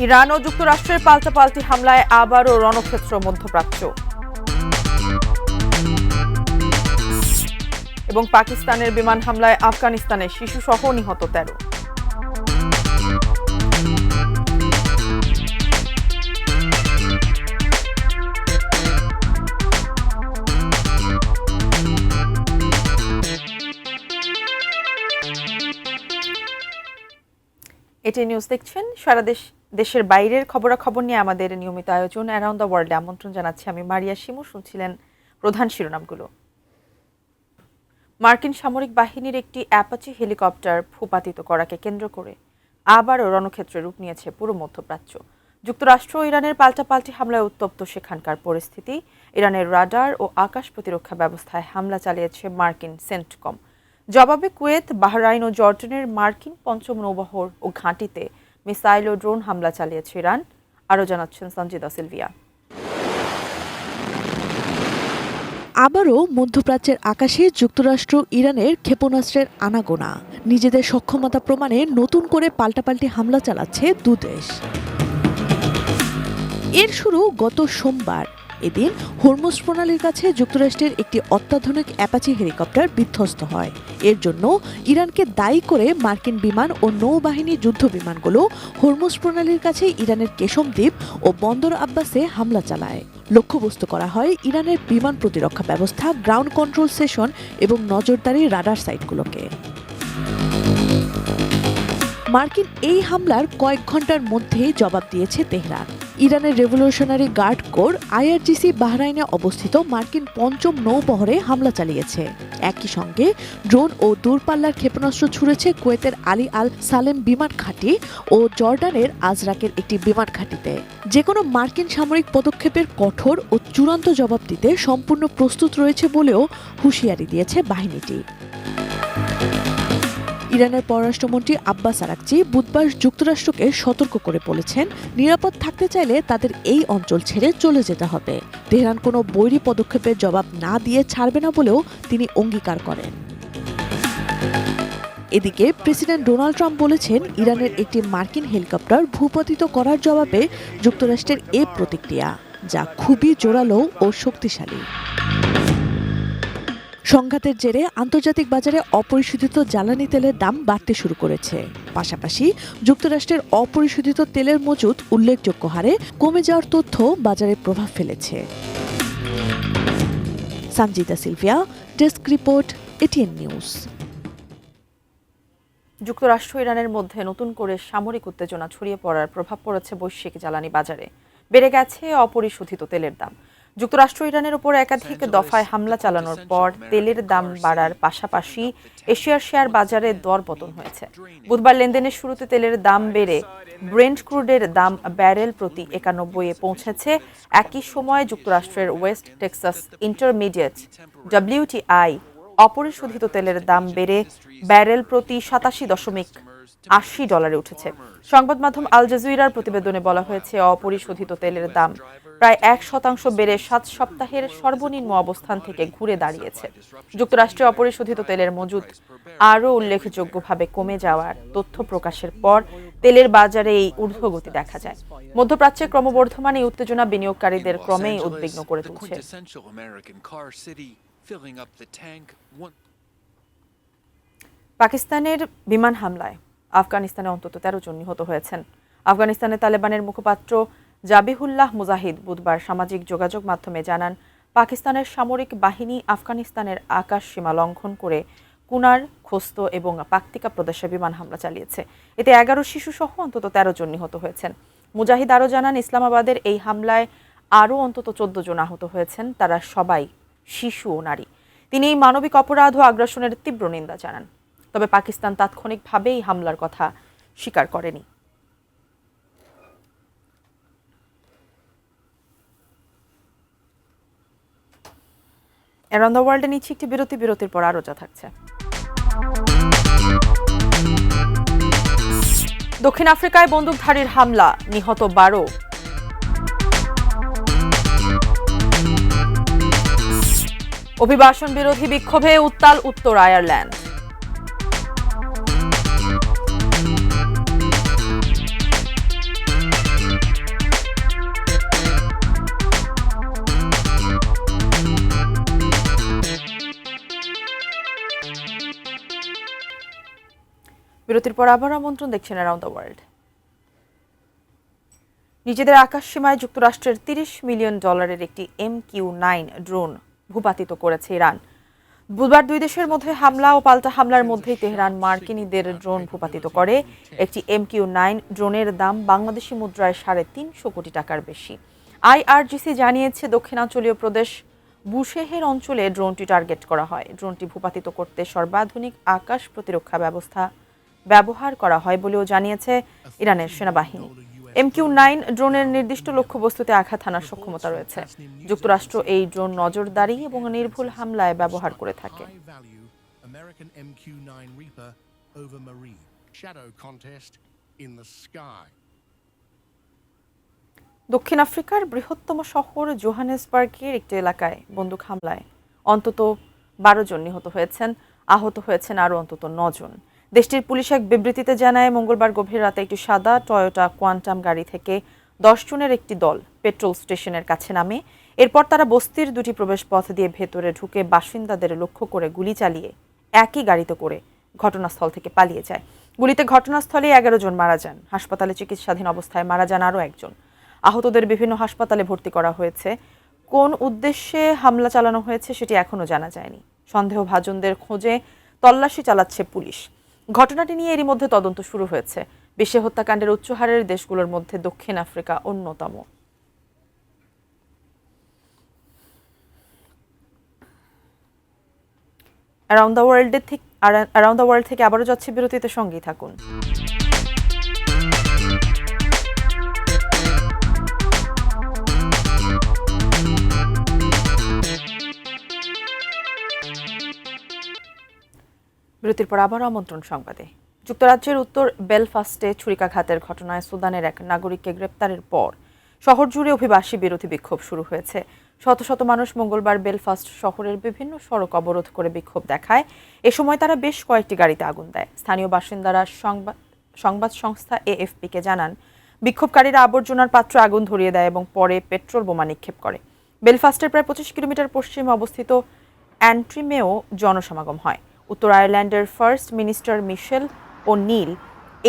Iran ও যুক্তরাষ্ট্রের পাল্টাপাল্টি হামলায় আবারও রণক্ষেত্র মধ্যপ্রাচ্য। এবং পাকিস্তানের বিমান হামলায় আফগানিস্তানের শিশুসহ নিহত 13। এটি নিউজ দেখছেন। সারা দেশের বাইরের খবরাখবর নিয়ে আমাদের নিয়মিত আয়োজন অ্যারাউন্ড দ্য ওয়ার্ল্ডে আমন্ত্রণ জানাচ্ছি আমি মারিয়া শিমু। শুনছিলেন প্রধান শিরোনামগুলো। মার্কিন সামরিক বাহিনীর একটি অ্যাপাচি হেলিকপ্টার ভূপাতিত করাকে কেন্দ্র করে আবারও রণক্ষেত্রে রূপ নিয়েছে পুরো মধ্যপ্রাচ্য। যুক্তরাষ্ট্র ও ইরানের পাল্টাপাল্টি হামলায় উত্তপ্ত সেখানকার পরিস্থিতি। ইরানের রাডার ও আকাশ প্রতিরক্ষা ব্যবস্থায় হামলা চালিয়েছে মার্কিন সেন্টকম। জবাবে কুয়েত, বাহরাইন ও জর্ডানের মার্কিন পঞ্চম নৌবহর ও ঘাঁটিতে মিসাইল ও ড্রোন হামলা চালিয়েছে ইরান। আরও জানাচ্ছেন সঞ্জিদা সিলভিয়া। আবারও মধ্যপ্রাচ্যের আকাশে যুক্তরাষ্ট্র ইরানের ক্ষেপণাস্ত্রের আনাগোনা। নিজেদের সক্ষমতা প্রমাণে নতুন করে পাল্টাপাল্টি হামলা চালাচ্ছে দুদেশ। এর শুরু গত সোমবার। এদিন হরমুজ প্রণালীর কাছে যুক্তরাষ্ট্রের একটি অত্যাধুনিক অ্যাপাচি হেলিকপ্টার বিধ্বস্ত হয়। এর জন্য ইরানকে দায়ী করে মার্কিন বিমান ও নৌবাহিনী যুদ্ধ বিমানগুলো হরমুজ প্রণালীর কাছে ইরানের কেশম দ্বীপ ও বন্দর আব্বাসে হামলা চালায়। লক্ষ্যবস্তু করা হয় ইরানের বিমান প্রতিরক্ষা ব্যবস্থা, গ্রাউন্ড কন্ট্রোল স্টেশন এবং নজরদারি রাডার সাইটগুলোকে। মার্কিন এই হামলার কয়েক ঘন্টার মধ্যেই জবাব দিয়েছে তেহরান। ইরানের রেভলিউশনারি গার্ড কোর আইআরজিসি বাহরাইনে অবস্থিত মার্কিন পঞ্চম নৌবহরে হামলা চালিয়েছে। একই সঙ্গে ড্রোন ও দূরপাল্লার ক্ষেপণাস্ত্র ছুড়েছে কুয়েতের আলী আল সালেম বিমান ঘাঁটি ও জর্ডানের আজরাকের একটি বিমান ঘাঁটিতে। যে কোনো মার্কিন সামরিক পদক্ষেপের কঠোর ও চূড়ান্ত জবাব দিতে সম্পূর্ণ প্রস্তুত রয়েছে বলেও হুঁশিয়ারি দিয়েছে বাহিনীটি। ইরানের পররাষ্ট্রমন্ত্রী আব্বাস আরাকচি বুধবার যুক্তরাষ্ট্রকে সতর্ক করে বলেছেন, নিরাপদ থাকতে চাইলে তাদের এই অঞ্চল ছেড়ে চলে যেতে হবে। তেহরান কোনো বৈরী পদক্ষেপের জবাব না দিয়ে ছাড়বে না বলেও তিনি অঙ্গীকার করেন। এদিকে প্রেসিডেন্ট ডোনাল্ড ট্রাম্প বলেছেন, ইরানের একটি মার্কিন হেলিকপ্টার ভূপাতিত করার জবাবে যুক্তরাষ্ট্রের এ প্রতিক্রিয়া, যা খুবই জোরালো ও শক্তিশালী। সংঘাতের জেরে আন্তর্জাতিক বাজারে অপরিশোধিত জ্বালানি তেলের দাম বাড়তে শুরু করেছে। পাশাপাশি যুক্তরাষ্ট্রের অপরিশোধিত তেলের মজুত উল্লেখযোগ্য হারে কমে যাওয়ার তথ্য বাজারে প্রভাব ফেলেছে। Sanjida Sylvia, desk report, ATN news. যুক্তরাষ্ট্র ইরানের মধ্যে নতুন করে সামরিক উত্তেজনা ছড়িয়ে পড়ার প্রভাব পড়েছে বৈশ্বিক জ্বালানি বাজারে। বেড়ে গেছে অপরিশোধিত তেলের দাম। যুক্তরাষ্ট্র ইরানের উপর একাধিক দফায় হামলা চালানোর পর তেলের দাম বাড়ার পাশাপাশি এশিয়ার শেয়ার বাজারে দরপতন হয়েছে। বুধবার লেনদেনের শুরুতে তেলের দাম বেড়ে ব্রেন্ট ক্রুডের দাম ব্যারেল প্রতি ৯১-এ পৌঁছেছে। একই সময় যুক্তরাষ্ট্রের ওয়েস্ট টেক্সাস ইন্টারমিডিয়েট WTI অপরিশোধিত তেলের দাম বেড়ে ব্যারেল প্রতি $৮৭.৮০ উঠেছে। সংবাদ মাধ্যম আল জাজিরার প্রতিবেদনে বলা হয়েছে, অপরিশোধিত তেলের দাম প্রায় ১% বেড়ে ৭ সপ্তাহের সর্বনিম্ন অবস্থান থেকে ঘুরে দাঁড়িয়েছে। যুক্তরাষ্ট্রে অপরিশোধিত তেলের মজুত আরও উল্লেখযোগ্যভাবে কমে যাওয়ার তথ্য প্রকাশের পর তেলের বাজারে এই ঊর্ধ্বগতি দেখা যায়। মধ্যপ্রাচ্যে ক্রমবর্ধমান এই উত্তেজনা বিনিয়োগকারীদের ক্রমেই উদ্বিগ্ন করে তুলছে। পাকিস্তানের বিমান হামলায় আফগানিস্তানে অন্তত ১৩ জন নিহত হয়েছেন। আফগানিস্তানে তালেবানের মুখপাত্র জাবিহুল্লাহ মুজাহিদ বুধবার সামাজিক যোগাযোগ মাধ্যমে জানান, পাকিস্তানের সামরিক বাহিনী আফগানিস্তানের আকাশ সীমা লঙ্ঘন করে কুনার, খোস্ত এবং পাকতিকা প্রদেশে বিমান হামলা চালিয়েছে। এতে ১১ শিশুসহ অন্তত ১৩ জন নিহত হয়েছেন। মুজাহিদ আরও জানান, ইসলামাবাদের এই হামলায় আরও অন্তত ১৪ জন আহত হয়েছেন। তারা সবাই শিশু ও নারী। তিনি এই মানবিক অপরাধ ও আগ্রাসনের তীব্র নিন্দা জানান। তবে পাকিস্তান তাৎক্ষণিকভাবে এই হামলার কথা স্বীকার করেনি। অ্যারাউন্ড দ্য ওয়ার্ল্ডে নিচ্ছে একটি বিরতির পর আরও যা থাকছে। দক্ষিণ আফ্রিকায় বন্দুকধারীর হামলা, নিহত ১২। অভিবাসন বিরোধী বিক্ষোভে উত্তাল উত্তর আয়ারল্যান্ড। বিরতির পর আবার আমন্ত্রণ, দেখছেন অ্যারাউন্ড দ্য ওয়ার্ল্ড। নিজেদের আকাশ সীমায় যুক্তরাষ্ট্রের $30 মিলিয়ন একটি MQ-9 ড্রোন ভূপাতিত করেছে ইরান। বুধবার দুই দেশের মধ্যে হামলা ও পাল্টা হামলার মধ্যেই তেহরান মার্কিনীদের ড্রোন ভূপাতিত করে। একটি MQ-9 ড্রোনের দাম বাংলাদেশি মুদ্রায় 350 কোটি টাকার বেশি। IRGC জানিয়েছে দক্ষিণাঞ্চলীয় প্রদেশ বুশেহের অঞ্চলে ড্রোনটি টার্গেট করা হয়। ড্রোনটি ভূপাতিত করতে সর্বাধুনিক আকাশ প্রতিরক্ষা ব্যবস্থা ব্যবহার করা হয় বলেও জানিয়েছে ইরানের সেনাবাহিনী। MQ-9 ড্রোনের নির্দিষ্ট লক্ষ্যবস্তুতে আঘাত হানার সক্ষমতা রয়েছে। যুক্তরাষ্ট্র এই ড্রোন নজরদারি এবং নির্ভুল হামলায় ব্যবহার করে থাকে। দক্ষিণ আফ্রিকার বৃহত্তম শহর জোহানেসবার্গের একটি এলাকায় বন্দুক হামলায় অন্তত 12 জন নিহত হয়েছেন, আহত হয়েছেন আরও অন্তত 9 জন। দেশটির পুলিশ এক বিবৃতিতে জানায়, মঙ্গলবার গভীর রাতে একটি সাদা টয়োটা কোয়ান্টাম গাড়ি থেকে 10 জনের একটি দল পেট্রোল স্টেশনের কাছে নামে। এরপর তারা বস্তির দুটি প্রবেশপথ দিয়ে ভেতরে ঢুকে বাসিন্দাদের লক্ষ্য করে গুলি চালিয়ে একই গাড়িতে করে ঘটনাস্থল থেকে পালিয়ে যায়। গুলিতে ঘটনাস্থলে 11 জন মারা যান। হাসপাতালে চিকিৎসাধীন অবস্থায় মারা যান আরও একজন। আহতদের বিভিন্ন হাসপাতালে ভর্তি করা হয়েছে। কোন উদ্দেশ্যে হামলা চালানো হয়েছে সেটি এখনও জানা যায়নি। সন্দেহভাজনদের খোঁজে তল্লাশি চালাচ্ছে পুলিশ। ঘটনাটি নিয়ে এরই মধ্যে তদন্ত শুরু হয়েছে। বিশ্বে হত্যাকাণ্ডের উচ্চ হারের দেশগুলোর মধ্যে দক্ষিণ আফ্রিকা অন্যতম। অ্যারাউন্ড দ্য ওয়ার্ল্ড থেকে আবারও যাচ্ছে বিরতিতে, সঙ্গেই থাকুন। বিরতির পর আবার আমন্ত্রণ সংবাদে। যুক্তরাজ্যের উত্তর বেলফাস্টে ছুরিকাঘাতের ঘটনায় সুদানের এক নাগরিককে গ্রেপ্তারের পর শহর জুড়ে অভিবাসী বিরোধী বিক্ষোভ শুরু হয়েছে। শত শত মানুষ মঙ্গলবার বেলফাস্ট শহরের বিভিন্ন সড়ক অবরোধ করে বিক্ষোভ দেখায়। এ সময় তারা বেশ কয়েকটি গাড়িতে আগুন দেয়। স্থানীয় বাসিন্দারা সংবাদ সংস্থা AFP-কে জানান, বিক্ষোভকারীরা আবর্জনার পাত্রে আগুন ধরিয়ে দেয় এবং পরে পেট্রোল বোমা নিক্ষেপ করে। বেলফাস্টের প্রায় 25 কিলোমিটার পশ্চিমে অবস্থিত অ্যান্ট্রিমেও জনসমাগম হয়। উত্তর আয়ারল্যান্ডের ফার্স্ট মিনিস্টার মিশেল ও'নিল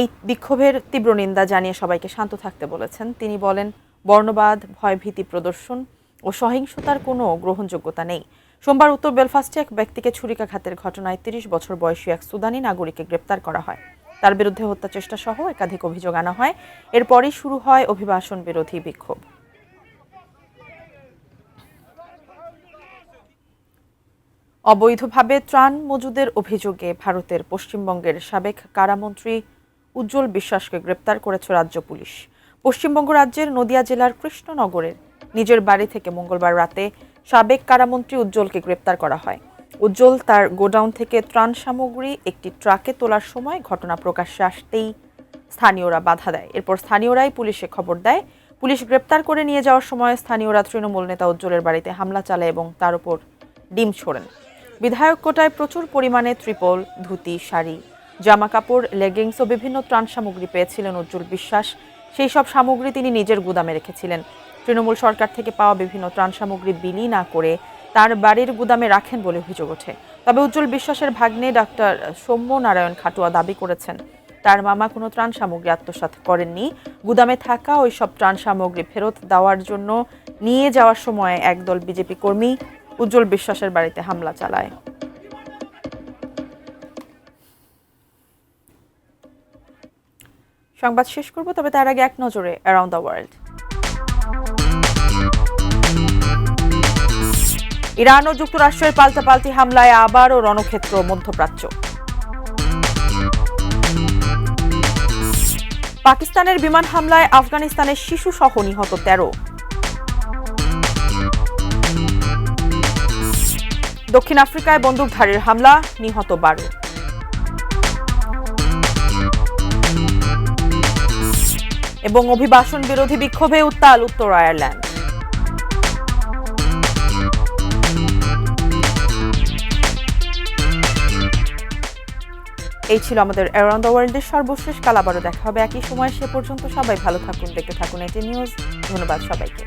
এই বিক্ষোভের তীব্র নিন্দা জানিয়ে সবাইকে শান্ত থাকতে বলেছেন। তিনি বলেন, বর্ণবাদ, ভয়ভীতি প্রদর্শন ও সহিংসতার কোনো গ্রহণযোগ্যতা নেই। সোমবার উত্তর বেলফাস্টে এক ব্যক্তিকে ছুরিকাঘাতের ঘটনায় 30 বছর বয়সী এক সুদানি নাগরিককে গ্রেপ্তার করা হয়। তার বিরুদ্ধে হত্যা চেষ্টা সহ একাধিক অভিযোগ আনা হয়। এরপরই শুরু হয় অভিবাসন বিরোধী বিক্ষোভ। অবৈধভাবে ত্রাণ মজুদের অভিযোগে ভারতের পশ্চিমবঙ্গের সাবেক কারামন্ত্রী উজ্জ্বল বিশ্বাসকে গ্রেপ্তার করেছে রাজ্য পুলিশ। পশ্চিমবঙ্গ রাজ্যের নদিয়া জেলার কৃষ্ণনগরের নিজের বাড়ি থেকে মঙ্গলবার রাতে সাবেক কারামন্ত্রী উজ্জ্বলকে গ্রেপ্তার করা হয়। উজ্জ্বল তার গোডাউন থেকে ত্রাণ সামগ্রী একটি ট্রাকে তোলার সময় ঘটনা প্রকাশ্যে আসতেই স্থানীয়রা বাধা দেয়। এরপর স্থানীয়রাই পুলিশে খবর দেয়। পুলিশ গ্রেপ্তার করে নিয়ে যাওয়ার সময় স্থানীয়রা তৃণমূল নেতা উজ্জ্বলের বাড়িতে হামলা চালায় এবং তার উপর ডিম ছোড়েন। বিধায়ক কোটায় প্রচুর পরিমাণে ত্রিপল, ধুতি, শাড়ি, জামা কাপড়, লেগিংস ও বিভিন্ন ত্রাণ সামগ্রী পেয়েছিলেন উজ্জ্বল বিশ্বাস। সেই সব সামগ্রী তিনি নিজের গুদামে রেখেছিলেন। তৃণমূল সরকার থেকে পাওয়া বিভিন্ন ত্রাণ সামগ্রী বিলি না করে তার বাড়ির গুদামে রাখেন বলে অভিযোগ ওঠে। তবে উজ্জ্বল বিশ্বাসের ভাগ্নে ডাক্তার সৌম্য নারায়ণ খাটুয়া দাবি করেছেন, তার মামা কোনো ত্রাণ সামগ্রী আত্মসাৎ করেননি। গুদামে থাকা ওই সব ত্রাণ সামগ্রী ফেরত দেওয়ার জন্য নিয়ে যাওয়ার সময় একদল বিজেপি কর্মী উজ্জ্বল বিশ্বাসের বাড়িতে হামলা চালায়। সংবাদ শেষ করব, তবে তার আগে এক নজরে অ্যারাউন্ড দ্য ওয়ার্ল্ড। ইরান ও যুক্তরাষ্ট্রের পাল্টাপাল্টি হামলায় আবারও রণক্ষেত্র মধ্যপ্রাচ্য। পাকিস্তানের বিমান হামলায় আফগানিস্তানের শিশু সহ নিহত 13। দক্ষিণ আফ্রিকায় বন্দুকধারীর হামলা, নিহত 12। এবং অভিবাসন বিরোধী বিক্ষোভে উত্তাল উত্তর আয়ারল্যান্ড। এই ছিল আমাদের অ্যারাউন্ড দ্য ওয়ার্ল্ডের সর্বশেষ। কাল আবারও দেখা হবে একই সময়। সে পর্যন্ত সবাই ভালো থাকুন, দেখতে থাকুন এটি নিউজ। ধন্যবাদ সবাইকে।